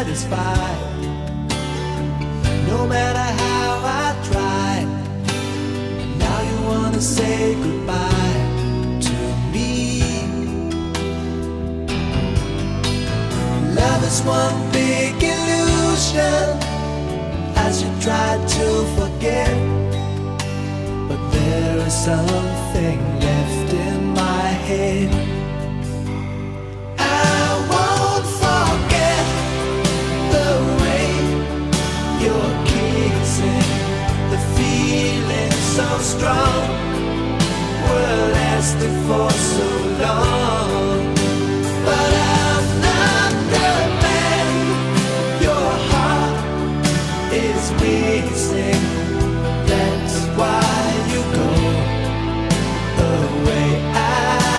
satisfied. No matter how I tried, now you wanna say goodbye to me. Love is one big illusion, as you try to forget, but there is something left in my head. I won't forget the way you're kissing, the feeling so strong, we're lasting for so long. But I'm not the man your heart is missing.